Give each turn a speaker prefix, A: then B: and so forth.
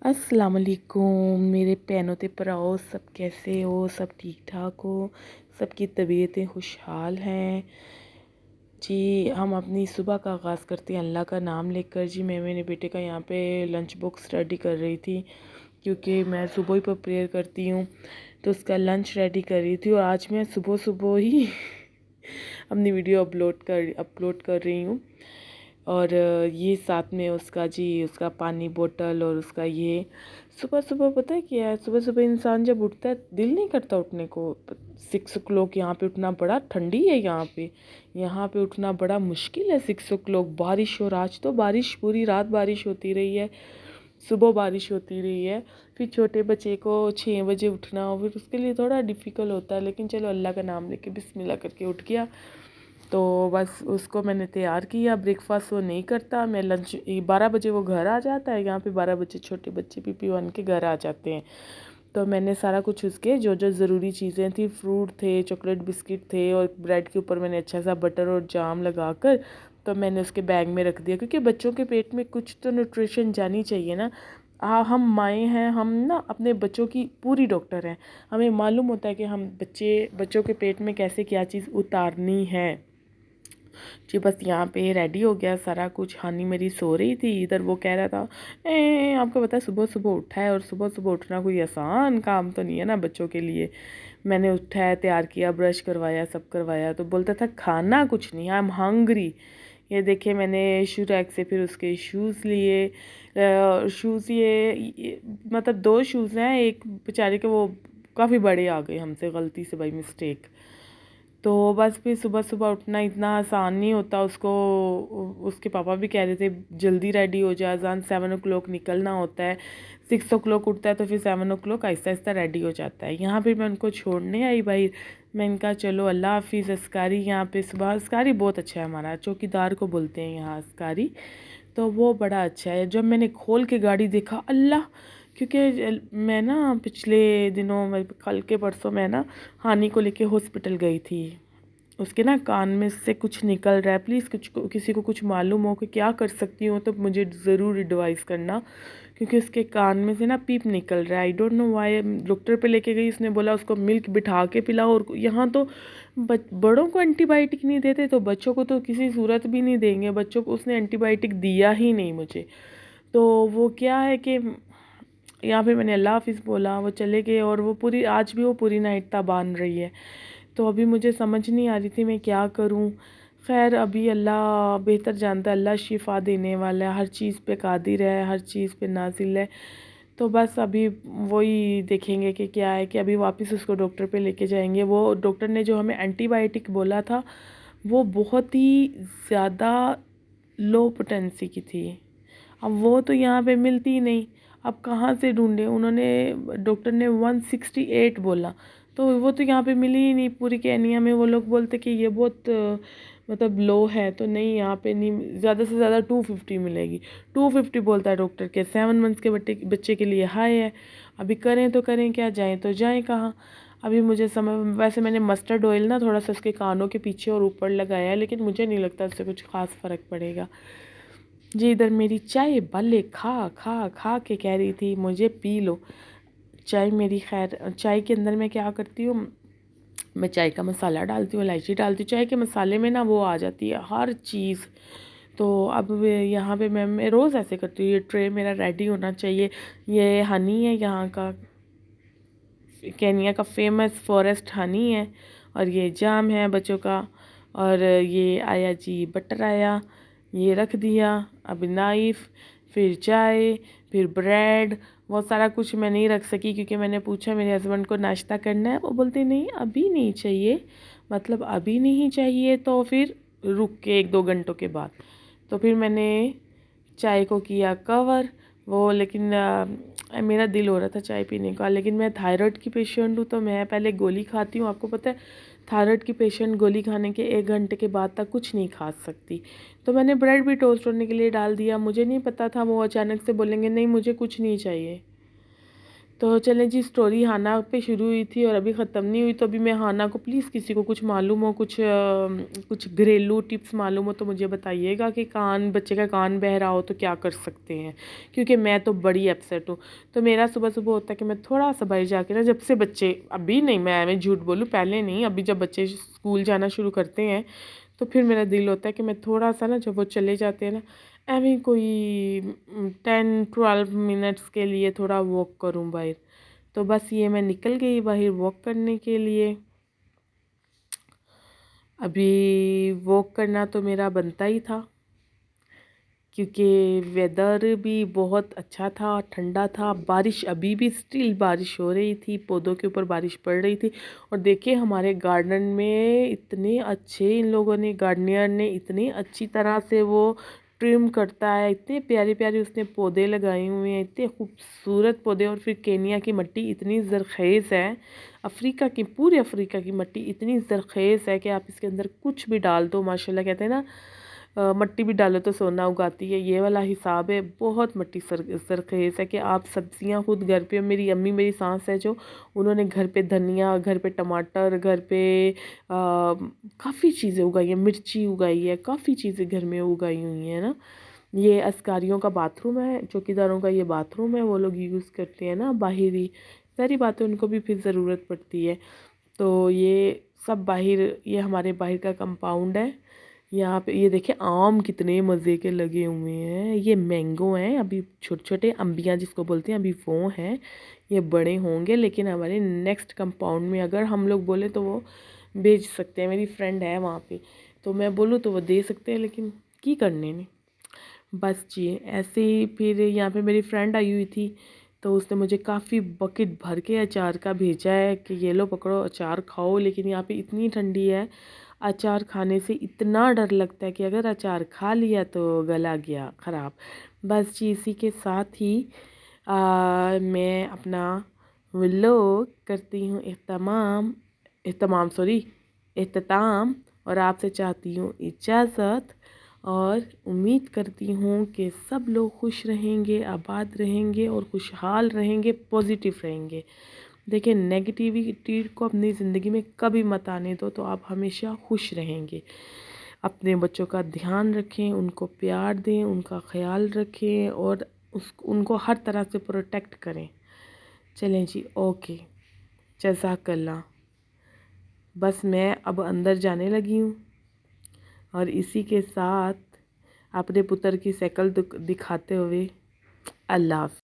A: अस्सलाम वालेकुम मेरे भैनों ते भराओ, सब कैसे हो? सब ठीक ठाक हो? सबकी तबीयतें खुशहाल हैं जी। हम अपनी सुबह का आगाज़ करते हैं अल्लाह का नाम लेकर जी। मैं मेरे बेटे का यहाँ पे लंच बॉक्स रेडी कर रही थी, क्योंकि मैं सुबह ही पर प्रेयर करती हूँ, तो उसका लंच रेडी कर रही थी। और आज मैं सुबह सुबह ही अपनी वीडियो अपलोड कर रही हूँ। और ये साथ में उसका जी, उसका पानी बोतल और उसका ये सुबह सुबह पता है क्या है, सुबह सुबह इंसान जब उठता है दिल नहीं करता उठने को। 6 o'clock यहाँ पे उठना बड़ा ठंडी है, यहाँ पे उठना बड़ा मुश्किल है 6 o'clock। बारिश, और आज तो बारिश पूरी रात बारिश होती रही है, सुबह बारिश होती रही है। फिर छोटे बच्चे को 6 बजे उठना हो, फिर उसके लिए थोड़ा डिफ़िकल्ट होता है, लेकिन चलो अल्लाह का नाम लेके बिस्मिल्लाह करके उठ गया। तो बस उसको मैंने तैयार किया। ब्रेकफास्ट वो नहीं करता, मैं लंच 12 बजे वो घर आ जाता है। यहाँ पे 12 बजे छोटे बच्चे PP1 के घर आ जाते हैं। तो मैंने सारा कुछ उसके जो जो ज़रूरी चीज़ें थी, फ्रूट थे, चॉकलेट बिस्किट थे, और ब्रेड के ऊपर मैंने अच्छा सा बटर और जाम लगाकर तो मैंने उसके बैग में रख दिया, क्योंकि बच्चों के पेट में कुछ तो न्यूट्रिशन जानी चाहिए ना। हम माएँ हैं, हम ना अपने बच्चों की पूरी डॉक्टर हैं। हमें मालूम होता है कि हम बच्चों के पेट में कैसे क्या चीज़ उतारनी है जी। बस यहाँ पे रेडी हो गया सारा कुछ। हानी मेरी सो रही थी, इधर वो कह रहा था आपको पता है सुबह सुबह उठा है, और सुबह सुबह उठना कोई आसान काम तो नहीं है ना बच्चों के लिए। मैंने उठाया, तैयार किया, ब्रश करवाया, सब करवाया, तो बोलता था खाना कुछ नहीं, आई एम हंग्री। ये देखिए मैंने शू रैक से फिर उसके शूज़ लिए। शूज़ ये मतलब 2 शूज़ हैं, एक बेचारे के वो काफ़ी बड़े आ गए हमसे गलती से, बाई मिस्टेक। तो बस फिर सुबह सुबह उठना इतना आसान नहीं होता। उसके पापा भी कह रहे थे जल्दी रेडी हो जा, अजान 7 o'clock निकलना होता है। 6 o'clock उठता है तो फिर 7 o'clock आहिस्ता आहिस्ता रेडी हो जाता है। यहाँ फिर मैं उनको छोड़ने आई भाई। मैं इनका चलो अल्लाह हाफिज़। अस्कारी यहाँ पे सुबह, अस्कारी बहुत अच्छा है, हमारा चौकीदार को बोलते हैं यहाँ अस्कारी, तो वो बड़ा अच्छा है। जब मैंने खोल के गाड़ी देखा, अल्लाह, क्योंकि मैं ना पिछले दिनों में, कल के परसों मैं ना हानि को लेके हॉस्पिटल गई थी। उसके ना कान में से कुछ निकल रहा है। प्लीज़ किसी को कुछ मालूम हो कि क्या कर सकती हूँ तो मुझे ज़रूर एडवाइस करना, क्योंकि उसके कान में से ना पीप निकल रहा है। I don't know why. Doctor पे लेके गई, उसने बोला उसको मिल्क बिठा के पिलाओ। और यहाँ तो बड़ों को एंटीबायोटिक नहीं देते, तो बच्चों को तो किसी सूरत भी नहीं देंगे। बच्चों को उसने एंटीबायोटिक दिया ही नहीं मुझे। तो वो क्या है कि यहाँ पे मैंने अल्लाह हाफिज़ बोला, वो चले गए। और वो पूरी, आज भी वो पूरी नाइट बांध रही है। तो अभी मुझे समझ नहीं आ रही थी मैं क्या करूं। खैर अभी अल्लाह बेहतर जानता है, अल्लाह शिफा देने वाला है, हर चीज़ पे कादिर है, हर चीज़ पे नाजिल है। तो बस अभी वही देखेंगे कि क्या है, कि अभी वापस उसको डॉक्टर पे लेके जाएंगे। वो डॉक्टर ने जो हमें एंटीबायोटिक बोला था वो बहुत ही ज़्यादा लो पोटेंसी की थी। अब वो तो यहाँ पे मिलती ही नहीं, अब कहाँ से ढूंढे। उन्होंने, डॉक्टर ने 168 बोला, तो वो तो यहाँ पे मिली ही नहीं पूरी केनिया में। वो लोग बोलते कि ये बहुत मतलब लो है, तो नहीं यहाँ पे नहीं, ज़्यादा से ज़्यादा 250 मिलेगी। 250 बोलता है डॉक्टर के 7 मंथ्स के बच्चे के लिए हाई है। अभी करें तो करें क्या, जाएं तो जाएं कहाँ। अभी मुझे समझ, वैसे मैंने मस्टर्ड ऑयल ना थोड़ा सा उसके कानों के पीछे और ऊपर लगाया है, लेकिन मुझे नहीं लगता उससे कुछ ख़ास फ़र्क पड़ेगा जी। इधर मेरी चाय बल्ले खा खा खा के कह रही थी मुझे पी लो चाय मेरी। खैर चाय के अंदर मैं क्या करती हूँ, मैं चाय का मसाला डालती हूँ, इलायची डालती हूँ। चाय के मसाले में ना वो आ जाती है हर चीज़। तो अब यहाँ पे मैं रोज़ ऐसे करती हूँ। ये ट्रे मेरा रेडी होना चाहिए। ये हनी है यहाँ का, केनिया का फेमस फॉरेस्ट हनी है। और ये जाम है बच्चों का। और ये आया जी बटर आया, ये रख दिया। अब नाइफ़, फिर चाय, फिर ब्रेड, वो सारा कुछ मैं नहीं रख सकी, क्योंकि मैंने पूछा मेरे हस्बैंड को नाश्ता करना है, वो बोलते नहीं अभी नहीं चाहिए। मतलब अभी नहीं चाहिए तो फिर रुक के 1-2 घंटों के बाद। तो फिर मैंने चाय को किया कवर। वो लेकिन मेरा दिल हो रहा था चाय पीने का, लेकिन मैं थायराइड की पेशेंट हूँ, तो मैं पहले गोली खाती हूँ। आपको पता है थायराइड की पेशेंट गोली खाने के 1 घंटे के बाद तक कुछ नहीं खा सकती। तो मैंने ब्रेड भी टोस्ट होने के लिए डाल दिया। मुझे नहीं पता था वो अचानक से बोलेंगे नहीं मुझे कुछ नहीं चाहिए। تو چلیں جی، اسٹوری ہانا پہ شروع ہوئی تھی اور ابھی ختم نہیں ہوئی، تو ابھی میں ہانا کو پلیز کسی کو کچھ معلوم ہو، کچھ گھریلو ٹپس معلوم ہو تو مجھے بتائیے گا کہ بچے کا کان بہہ رہا ہو تو کیا کر سکتے ہیں، کیونکہ میں تو بڑی اپسیٹ ہوں۔ تو میرا صبح صبح ہوتا ہے کہ میں تھوڑا سا باہر جا کے نا، جب سے بچے، ابھی نہیں، میں جھوٹ بولوں، پہلے نہیں، ابھی جب بچے اسکول جانا شروع کرتے ہیں تو پھر میرا دل ہوتا ہے کہ میں تھوڑا سا نا، جب وہ چلے جاتے ہیں نا، ایویں کوئی 10-12 منٹس کے لیے تھوڑا واک کروں باہر۔ تو بس یہ میں نکل گئی باہر واک کرنے کے لیے۔ ابھی واک کرنا تو میرا بنتا ہی تھا، کیونکہ ویدر بھی بہت اچھا تھا، ٹھنڈا تھا، بارش ابھی بھی اسٹل بارش ہو رہی تھی، پودوں کے اوپر بارش پڑ رہی تھی۔ اور دیکھیں ہمارے گارڈن میں اتنے اچھے، ان لوگوں نے، گارڈنر نے اتنی اچھی طرح سے وہ ٹرم کرتا ہے، اتنے پیارے پیارے اس نے پودے لگائے ہوئے ہیں، اتنے خوبصورت پودے۔ اور پھر کینیا کی مٹی اتنی زرخیز ہے، پورے افریقہ کی مٹی اتنی زرخیز ہے کہ آپ اس کے اندر کچھ بھی ڈال دو، ماشاءاللہ کہتے ہیں نا، مٹی بھی ڈالو تو سونا اگاتی ہے، یہ والا حساب ہے۔ بہت مٹی زرخیز ہے کہ آپ سبزیاں خود گھر پہ، میری امی، میری سانس ہے جو، انہوں نے گھر پہ دھنیا، گھر پہ ٹماٹر، گھر پہ کافی چیزیں اگائی ہیں، مرچی اگائی ہے، کافی چیزیں گھر میں اگائی ہوئی ہیں نا۔ یہ اسکاریوں کا باتھ روم ہے، چوکیداروں کا یہ باتھ روم ہے، وہ لوگ یوز کرتے ہیں نا باہری، ساری باتیں ان کو بھی پھر ضرورت پڑتی ہے۔ تو یہ سب باہر، یہ ہمارے باہر کا کمپاؤنڈ ہے۔ یہاں پہ یہ دیکھیں آم کتنے مزے کے لگے ہوئے ہیں، یہ مینگو ہیں، ابھی چھوٹے چھوٹے امبیاں جس کو بولتے ہیں، ابھی وہ ہیں، یہ بڑے ہوں گے، لیکن ہمارے نیکسٹ کمپاؤنڈ میں اگر ہم لوگ بولے تو وہ بیچ سکتے ہیں، میری فرینڈ ہے وہاں پہ، تو میں بولوں تو وہ دے سکتے ہیں، لیکن کی کرنے نے بس جی ایسے ہی۔ پھر یہاں پہ میری فرینڈ آئی ہوئی تھی، تو اس نے مجھے کافی بکٹ بھر کے اچار کا بھیجا ہے کہ یہ لو پکڑو اچار کھاؤ، لیکن یہاں پہ اتنی ٹھنڈی ہے، اچار کھانے سے اتنا ڈر لگتا ہے کہ اگر اچار کھا لیا تو گلا گیا خراب۔ بس جی اسی کے ساتھ ہی میں اپنا ولاگ کرتی ہوں اختتام، اور آپ سے چاہتی ہوں اجازت، اور امید کرتی ہوں کہ سب لوگ خوش رہیں گے، آباد رہیں گے اور خوشحال رہیں گے، پازیٹیو رہیں گے۔ دیکھیں نیگیٹیوٹی کو اپنی زندگی میں کبھی مت آنے دو، تو آپ ہمیشہ خوش رہیں گے۔ اپنے بچوں کا دھیان رکھیں، ان کو پیار دیں، ان کا خیال رکھیں، اور ان کو ہر طرح سے پروٹیکٹ کریں۔ چلیں جی، اوکے، جزاک اللہ۔ بس میں اب اندر جانے لگی ہوں، اور اسی کے ساتھ اپنے پتر کی شکل دکھاتے ہوئے اللہ حافظ۔